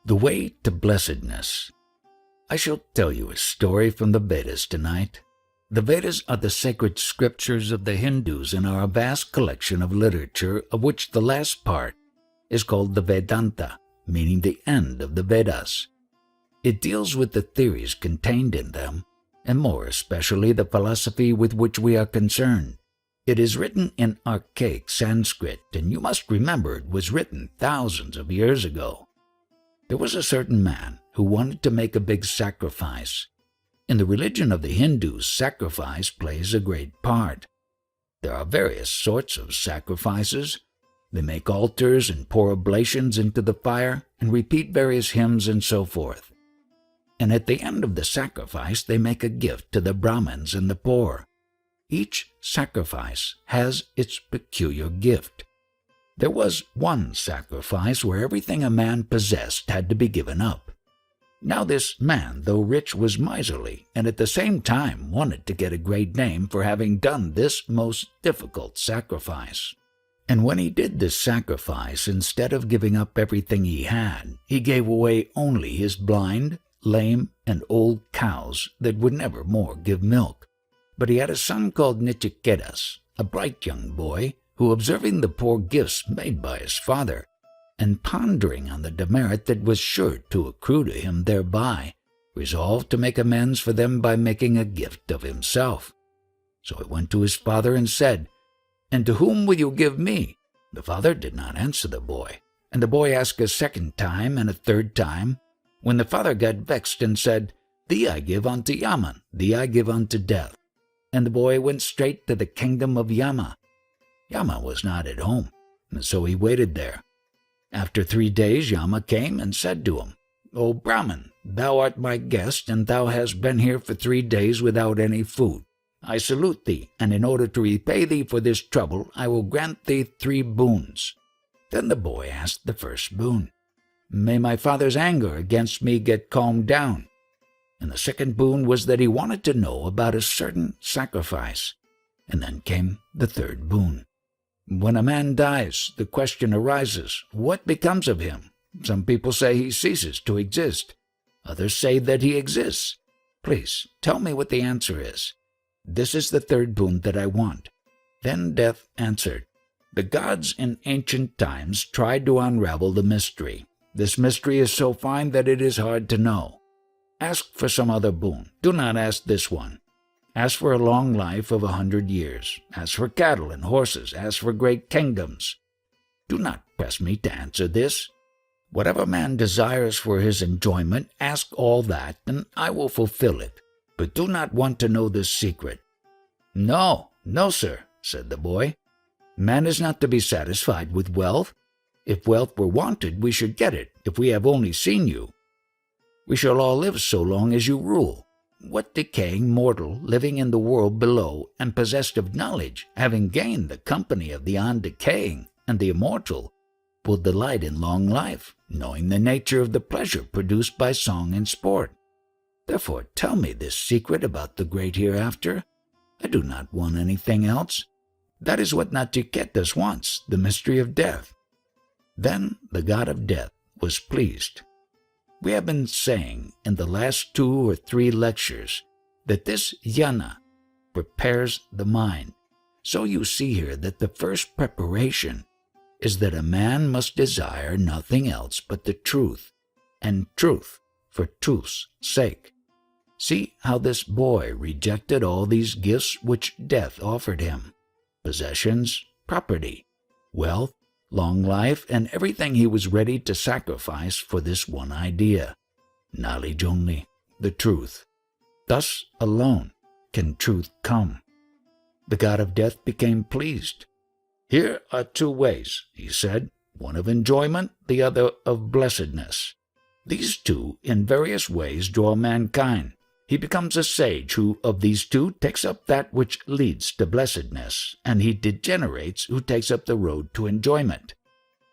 The Way to Blessedness. I shall tell you a story from the Vedas tonight. The Vedas are the sacred scriptures of the Hindus and are a vast collection of literature, of which the last part is called the Vedanta, meaning the end of the Vedas. It deals with the theories contained in them, and more especially the philosophy with which we are concerned. It is written in archaic Sanskrit, and you must remember it was written thousands of years ago. There was a certain man who wanted to make a big sacrifice. In the religion of the Hindus, sacrifice plays a great part. There are various sorts of sacrifices. They make altars and pour oblations into the fire and repeat various hymns and so forth. And at the end of the sacrifice, they make a gift to the Brahmins and the poor. Each sacrifice has its peculiar gift. There was one sacrifice where everything a man possessed had to be given up. Now this man, though rich, was miserly, and at the same time wanted to get a great name for having done this most difficult sacrifice. And when he did this sacrifice, instead of giving up everything he had, he gave away only his blind, lame, and old cows that would never more give milk. But he had a son called Nichiketas, a bright young boy, who, observing the poor gifts made by his father, and pondering on the demerit that was sure to accrue to him thereby, resolved to make amends for them by making a gift of himself. So he went to his father and said, "And to whom will you give me?" The father did not answer the boy, and the boy asked a second time and a third time, when the father got vexed and said, "Thee I give unto Yama, thee I give unto death." And the boy went straight to the kingdom of Yama. Yama was not at home, and so he waited there. After 3 days Yama came and said to him, "O Brahman, thou art my guest, and thou hast been here for 3 days without any food. I salute thee, and in order to repay thee for this trouble, I will grant thee 3 boons. Then the boy asked the first boon, "May my father's anger against me get calmed down." And the second boon was that he wanted to know about a certain sacrifice. And then came the third boon. When a man dies, the question arises, what becomes of him? Some people say he ceases to exist. Others say that he exists. Please, tell me what the answer is. This is the third boon that I want. Then Death answered, "The gods in ancient times tried to unravel the mystery. This mystery is so fine that it is hard to know. Ask for some other boon. Do not ask this one. Ask for a long life of 100 years. Ask for cattle and horses. Ask for great kingdoms. Do not press me to answer this. Whatever man desires for his enjoyment, ask all that, and I will fulfill it. But do not want to know this secret." "No, no, sir," said the boy. "Man is not to be satisfied with wealth. If wealth were wanted, we should get it, if we have only seen you. We shall all live so long as you rule. What decaying mortal, living in the world below, and possessed of knowledge, having gained the company of the undecaying and the immortal, will delight in long life, knowing the nature of the pleasure produced by song and sport? Therefore tell me this secret about the great hereafter. I do not want anything else. That is what Nachiketas wants, the mystery of death." Then the god of death was pleased. We have been saying in the last 2 or 3 lectures that this jnana prepares the mind. So you see here that the first preparation is that a man must desire nothing else but the truth, and truth for truth's sake. See how this boy rejected all these gifts which death offered him: possessions, property, wealth, long life, and everything he was ready to sacrifice for this one idea: knowledge only, the truth. Thus alone can truth come. The god of death became pleased. "Here are 2 ways," he said, "one of enjoyment, the other of blessedness. These 2 in various ways draw mankind. He becomes a sage who, of these 2, takes up that which leads to blessedness, and he degenerates who takes up the road to enjoyment.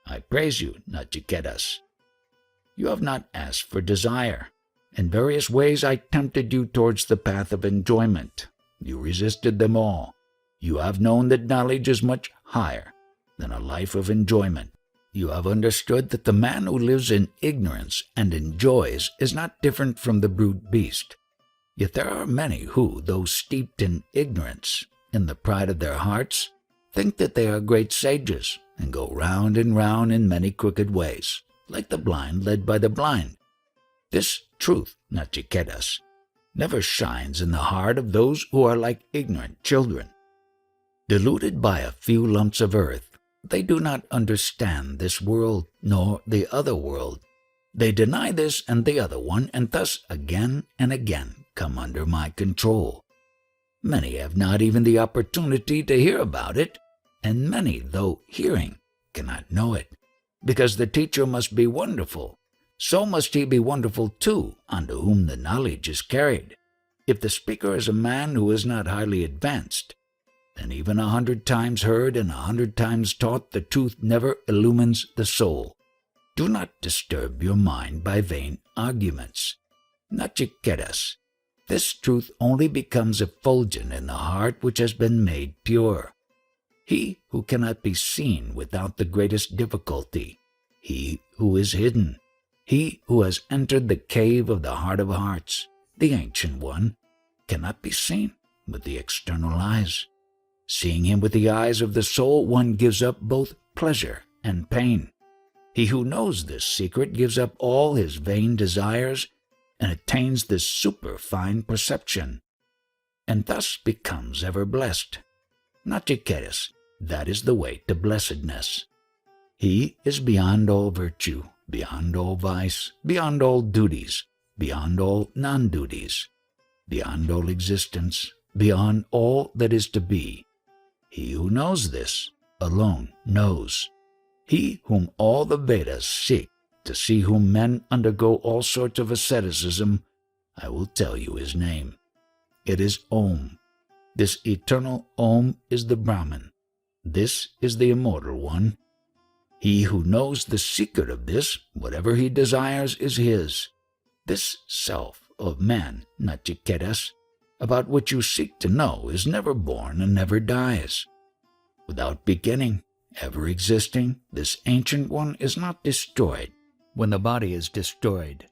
I praise you, Nachiketas. You have not asked for desire. In various ways I tempted you towards the path of enjoyment. You resisted them all. You have known that knowledge is much higher than a life of enjoyment. you have understood that the man who lives in ignorance and enjoys is not different from the brute beast. Yet there are many who, though steeped in ignorance, in the pride of their hearts, think that they are great sages, and go round and round in many crooked ways, like the blind led by the blind. This truth, Nachiketas, never shines in the heart of those who are like ignorant children. Deluded by a few lumps of earth, they do not understand this world nor the other world. They deny this and the other one, and thus again and again come under my control. Many have not even the opportunity to hear about it, and many, though hearing, cannot know it, because the teacher must be wonderful. So must he be wonderful too, unto whom the knowledge is carried. If the speaker is a man who is not highly advanced, then even 100 times heard and 100 times taught, the truth never illumines the soul. Do not disturb your mind by vain arguments. Nachiketas, this truth only becomes effulgent in the heart which has been made pure. He who cannot be seen without the greatest difficulty, he who is hidden, he who has entered the cave of the heart of hearts, the ancient one, cannot be seen with the external eyes. Seeing him with the eyes of the soul, one gives up both pleasure and pain. He who knows this secret gives up all his vain desires and attains this superfine perception, and thus becomes ever blessed. Nachiketas, that is the way to blessedness. He is beyond all virtue, beyond all vice, beyond all duties, beyond all non-duties, beyond all existence, beyond all that is to be. He who knows this alone knows. He whom all the Vedas seek, to see whom men undergo all sorts of asceticism, I will tell you his name. It is Om. This eternal Om is the Brahman. This is the immortal one. He who knows the secret of this, whatever he desires is his. This self of man, Nachiketas, about which you seek to know, is never born and never dies. Without beginning, ever existing, this ancient one is not destroyed when the body is destroyed.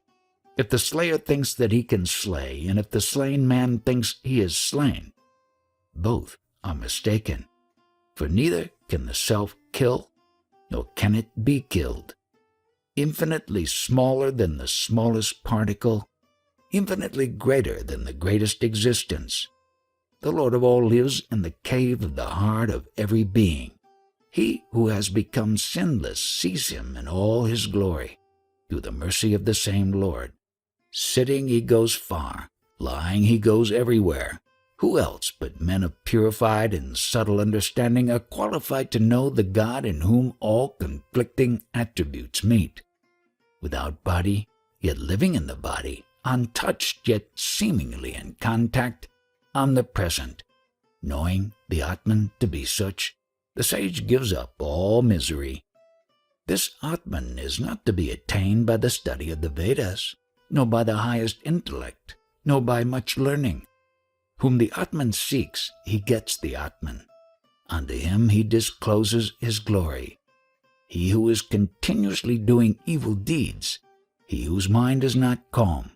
If the slayer thinks that he can slay, and if the slain man thinks he is slain, both are mistaken, for neither can the self kill, nor can it be killed. Infinitely smaller than the smallest particle, infinitely greater than the greatest existence, the Lord of all lives in the cave of the heart of every being. He who has become sinless sees him in all his glory, through the mercy of the same Lord. Sitting he goes far, lying he goes everywhere. Who else but men of purified and subtle understanding are qualified to know the God in whom all conflicting attributes meet? Without body, yet living in the body, untouched yet seemingly in contact, omnipresent, knowing the Atman to be such, the sage gives up all misery. This Atman is not to be attained by the study of the Vedas, nor by the highest intellect, nor by much learning. Whom the Atman seeks, he gets the Atman. Unto him he discloses his glory. He who is continuously doing evil deeds, he whose mind is not calm,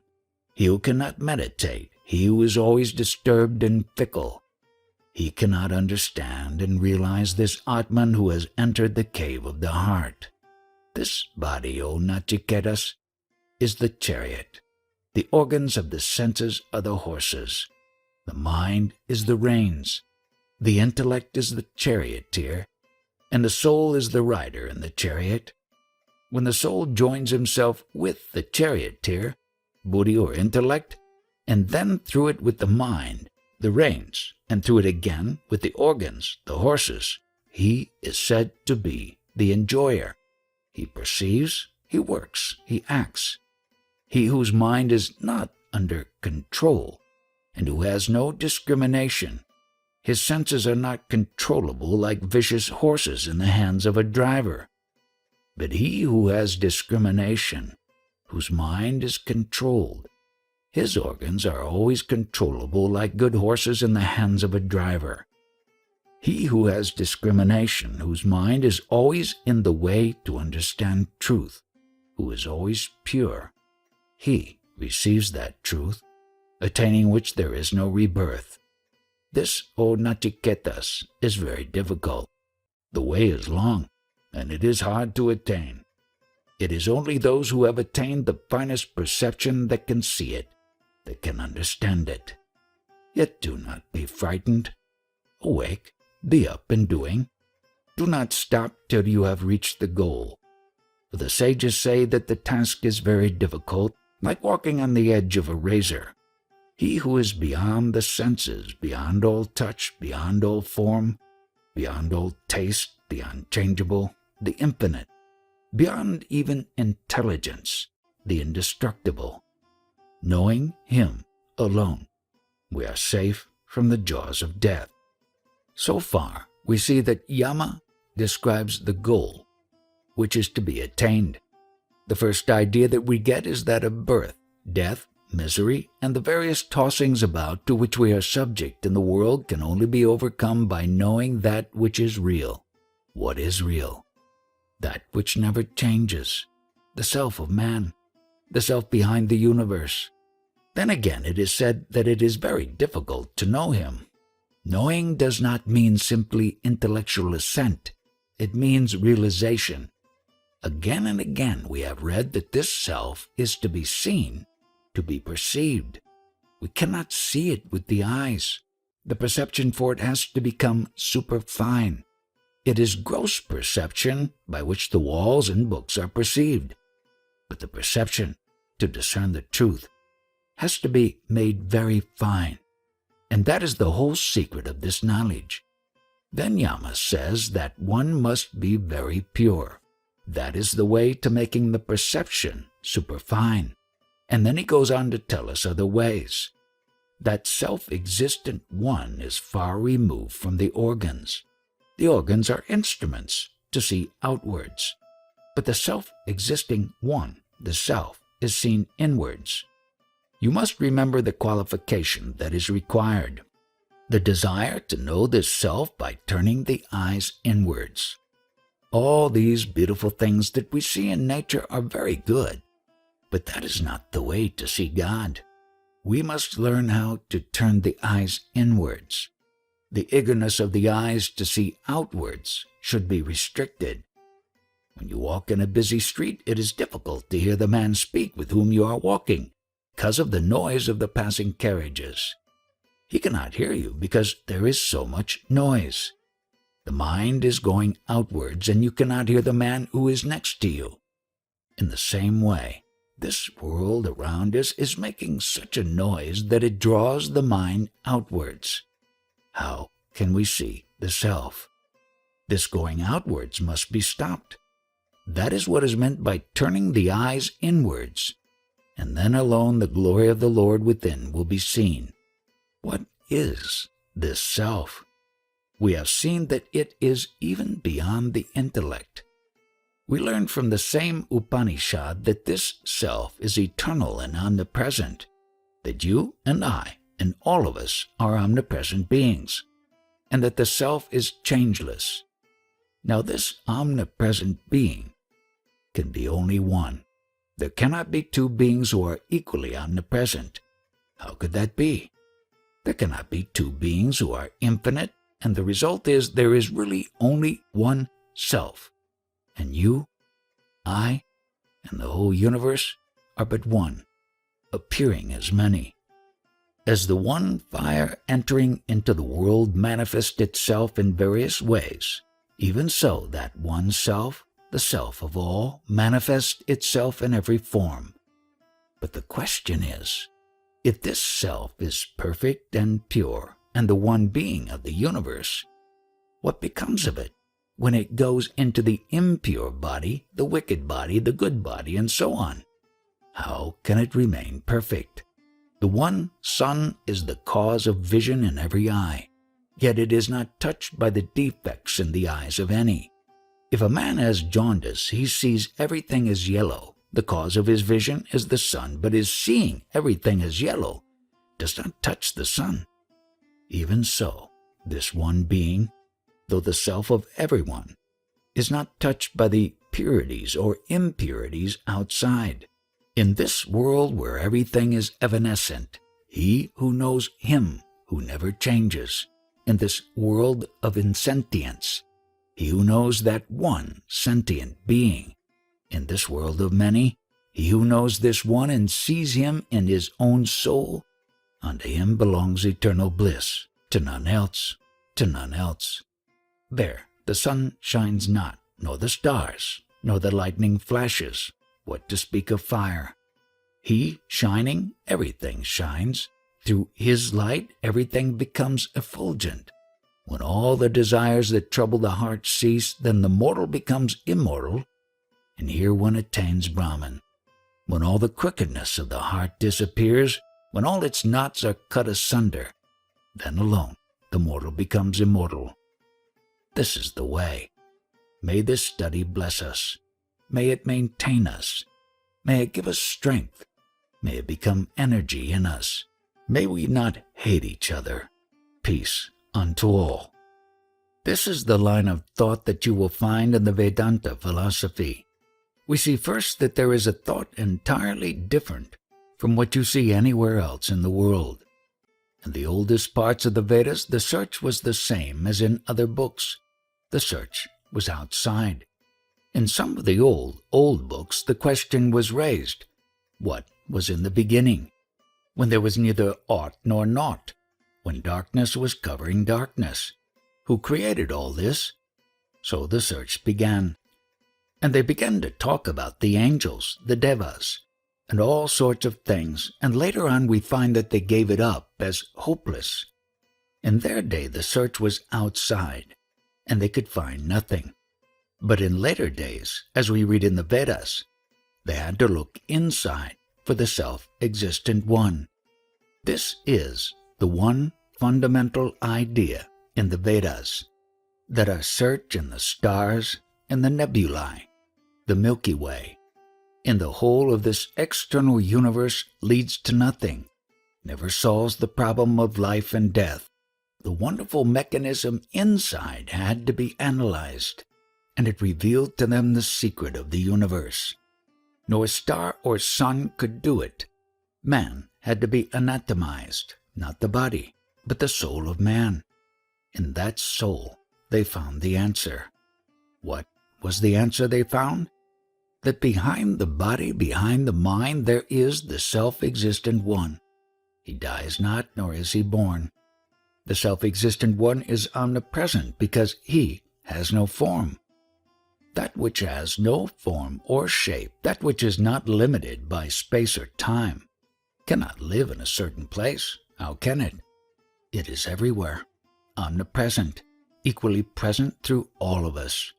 he who cannot meditate, he who is always disturbed and fickle, he cannot understand and realize this Atman who has entered the cave of the heart. This body, O Nachiketas, is the chariot. The organs of the senses are the horses. The mind is the reins. The intellect is the charioteer, and the soul is the rider in the chariot. When the soul joins himself with the charioteer, buddhi or intellect, and then through it with the mind, the reins, and through it again with the organs, the horses, he is said to be the enjoyer. He perceives, he works, he acts. He whose mind is not under control, and who has no discrimination. His senses are not controllable like vicious horses in the hands of a driver. But he who has discrimination, whose mind is controlled, his organs are always controllable like good horses in the hands of a driver. He who has discrimination, whose mind is always in the way to understand truth, who is always pure, he receives that truth, attaining which there is no rebirth. This, O Nachiketas, is very difficult. The way is long, and it is hard to attain. It is only those who have attained the finest perception that can see it, that can understand it. Yet do not be frightened. Awake, be up and doing. Do not stop till you have reached the goal. For the sages say that the task is very difficult, like walking on the edge of a razor. He who is beyond the senses, beyond all touch, beyond all form, beyond all taste, the unchangeable, the infinite, beyond even intelligence, the indestructible. Knowing him alone, we are safe from the jaws of death. So far, we see that Yama describes the goal, which is to be attained. The first idea that we get is that of birth, death, misery, and the various tossings about to which we are subject in the world can only be overcome by knowing that which is real. What is real? That which never changes, the self of man, the self behind the universe. Then again, it is said that it is very difficult to know him. Knowing does not mean simply intellectual assent. It means realization. Again and again we have read that this self is to be seen, to be perceived. We cannot see it with the eyes. The perception for it has to become superfine. It is gross perception by which the walls and books are perceived. But the perception, to discern the truth, has to be made very fine. And that is the whole secret of this knowledge. Then Yama says that one must be very pure. That is the way to making the perception superfine. And then he goes on to tell us other ways. That self-existent one is far removed from the organs. The organs are instruments to see outwards. But the self-existing one, the self, is seen inwards. You must remember the qualification that is required. The desire to know this self by turning the eyes inwards. All these beautiful things that we see in nature are very good, but that is not the way to see God. We must learn how to turn the eyes inwards. The eagerness of the eyes to see outwards should be restricted. When you walk in a busy street, it is difficult to hear the man speak with whom you are walking, because of the noise of the passing carriages. He cannot hear you because there is so much noise. The mind is going outwards and you cannot hear the man who is next to you. In the same way, this world around us is making such a noise that it draws the mind outwards. How can we see the self? This going outwards must be stopped. That is what is meant by turning the eyes inwards, and then alone the glory of the Lord within will be seen. What is this self? We have seen that it is even beyond the intellect. We learn from the same Upanishad that this self is eternal and omnipresent, that you and I and all of us are omnipresent beings, and that the self is changeless. Now this omnipresent being can be only one. There cannot be two beings who are equally omnipresent. How could that be? There cannot be two beings who are infinite, and the result is there is really only one self. And you, I, and the whole universe are but one, appearing as many. As the one fire entering into the world manifests itself in various ways, even so that one self, the self of all, manifests itself in every form. But the question is, if this self is perfect and pure and the one being of the universe, what becomes of it when it goes into the impure body, the wicked body, the good body, and so on? How can it remain perfect? The one sun is the cause of vision in every eye, yet it is not touched by the defects in the eyes of any. If a man has jaundice, he sees everything as yellow. The cause of his vision is the sun, but his seeing everything as yellow does not touch the sun. Even so, this one being, though the self of everyone is not touched by the purities or impurities outside. In this world where everything is evanescent, he who knows him who never changes, in this world of insentience, he who knows that one sentient being, in this world of many, he who knows this one and sees him in his own soul, unto him belongs eternal bliss, to none else, to none else. There the sun shines not, nor the stars, nor the lightning flashes, what to speak of fire. He shining, everything shines. Through his light, everything becomes effulgent. When all the desires that trouble the heart cease, then the mortal becomes immortal, and here one attains Brahman. When all the crookedness of the heart disappears, when all its knots are cut asunder, then alone the mortal becomes immortal. This is the way. May this study bless us. May it maintain us. May it give us strength. May it become energy in us. May we not hate each other. Peace unto all. This is the line of thought that you will find in the Vedanta philosophy. We see first that there is a thought entirely different from what you see anywhere else in the world. In the oldest parts of the Vedas, the search was the same as in other books. The search was outside. In some of the old books, the question was raised, what was in the beginning? When there was neither aught nor naught, when darkness was covering darkness. Who created all this? So the search began. And they began to talk about the angels, the devas, and all sorts of things, and later on we find that they gave it up as hopeless. In their day the search was outside, and they could find nothing. But in later days, as we read in the Vedas, they had to look inside for the self-existent one. This is the one fundamental idea in the Vedas, that our search in the stars and the nebulae, the Milky Way, in the whole of this external universe leads to nothing, never solves the problem of life and death. The wonderful mechanism inside had to be analyzed, and it revealed to them the secret of the universe. No star or sun could do it. Man had to be anatomized, not the body, but the soul of man. In that soul they found the answer. What was the answer they found? That behind the body, behind the mind, there is the self-existent one. He dies not, nor is he born. The self-existent one is omnipresent because he has no form. That which has no form or shape, that which is not limited by space or time, cannot live in a certain place. How can it? It is everywhere, omnipresent, equally present through all of us.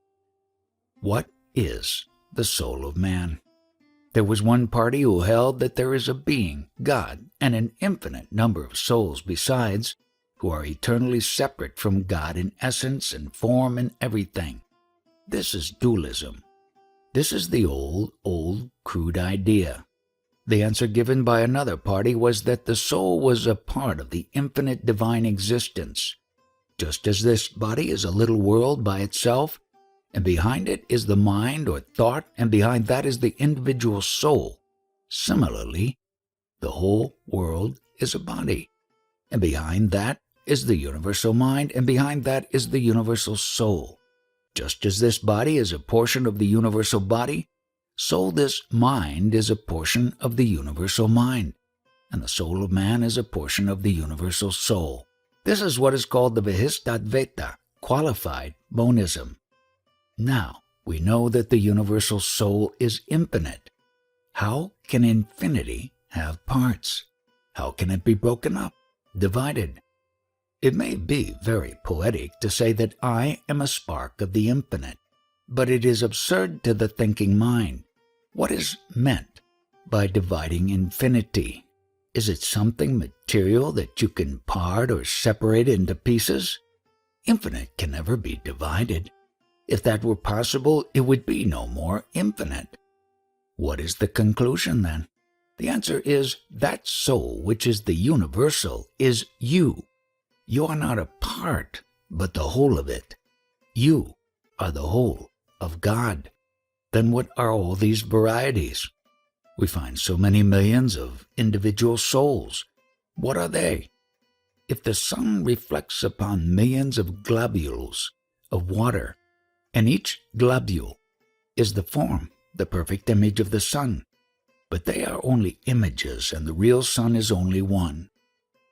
What is the soul of man? There was one party who held that there is a being, God, and an infinite number of souls besides, who are eternally separate from God in essence and form and everything. This is dualism. This is the old, crude idea. The answer given by another party was that the soul was a part of the infinite divine existence. Just as this body is a little world by itself, and behind it is the mind or thought, and behind that is the individual soul. Similarly, the whole world is a body, and behind that is the universal mind, and behind that is the universal soul. Just as this body is a portion of the universal body, so this mind is a portion of the universal mind, and the soul of man is a portion of the universal soul. This is what is called the Vihistadvaita, qualified monism. Now, we know that the universal soul is infinite. How can infinity have parts? How can it be broken up, divided? It may be very poetic to say that I am a spark of the infinite, but it is absurd to the thinking mind. What is meant by dividing infinity? Is it something material that you can part or separate into pieces? Infinite can never be divided. If that were possible, it would be no more infinite. What is the conclusion then? The answer is that soul which is the universal is you. You are not a part, but the whole of it. you are the whole of God, then what are all these varieties? We find so many millions of individual souls. What are they? If the sun reflects upon millions of globules of water, and each globule is the form, the perfect image of the sun, but they are only images, and the real sun is only one.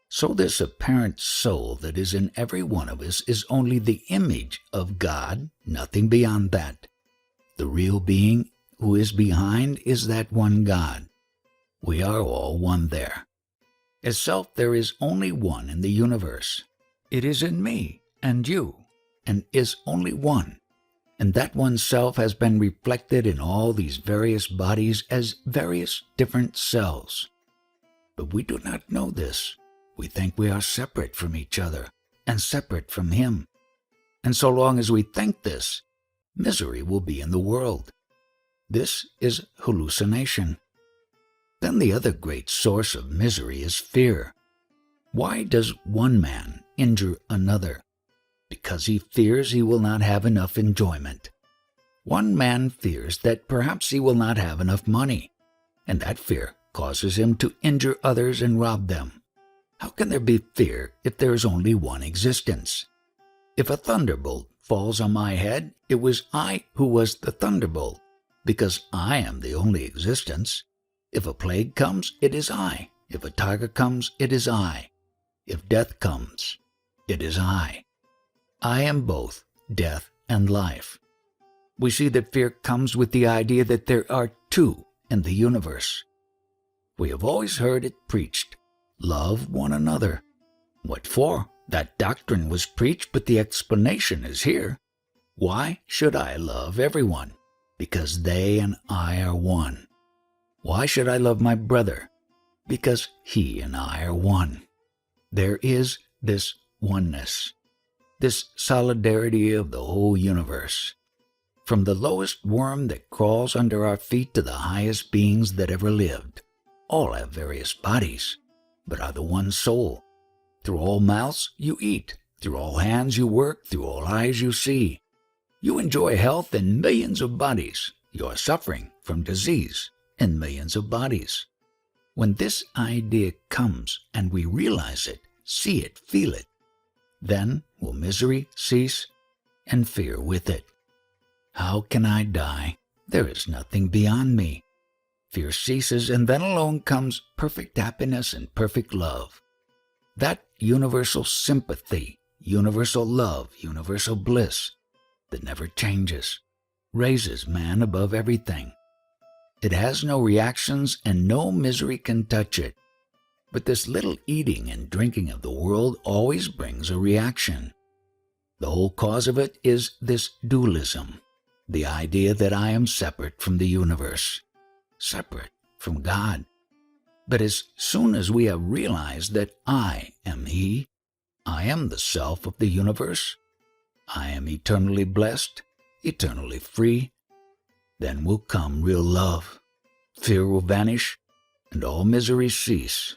So this apparent soul that is in every one of us is only the image of God, nothing beyond that. The real being who is behind is that one God. We are all one there. As self, there is only one in the universe. It is in me and you, and is only one. And that one self has been reflected in all these various bodies as various different selves. But we do not know this. We think we are separate from each other and separate from Him. And so long as we think this, misery will be in the world. This is hallucination. Then the other great source of misery is fear. Why does one man injure another? Because he fears he will not have enough enjoyment. One man fears that perhaps he will not have enough money, and that fear causes him to injure others and rob them. How can there be fear if there is only one existence? If a thunderbolt falls on my head, it was I who was the thunderbolt, because I am the only existence. If a plague comes, it is I. If a tiger comes, it is I. If death comes, it is I. I am both death and life. We see that fear comes with the idea that there are two in the universe. We have always heard it preached, love one another. What for? That doctrine was preached, but the explanation is here. Why should I love everyone? Because they and I are one. Why should I love my brother? Because he and I are one. There is this oneness, this solidarity of the whole universe. From the lowest worm that crawls under our feet to the highest beings that ever lived, all have various bodies, but are the one soul. Through all mouths you eat, through all hands you work, through all eyes you see. You enjoy health in millions of bodies. You are suffering from disease in millions of bodies. When this idea comes and we realize it, see it, feel it, then will misery cease and fear with it. How can I die? There is nothing beyond me. Fear ceases, and then alone comes perfect happiness and perfect love. That universal sympathy, universal love, universal bliss that never changes, raises man above everything. It has no reactions, and no misery can touch it. But this little eating and drinking of the world always brings a reaction. The whole cause of it is this dualism, the idea that I am separate from the universe, separate from God. But as soon as we have realized that I am He, I am the self of the universe, I am eternally blessed, eternally free, then will come real love. Fear will vanish, and all misery cease.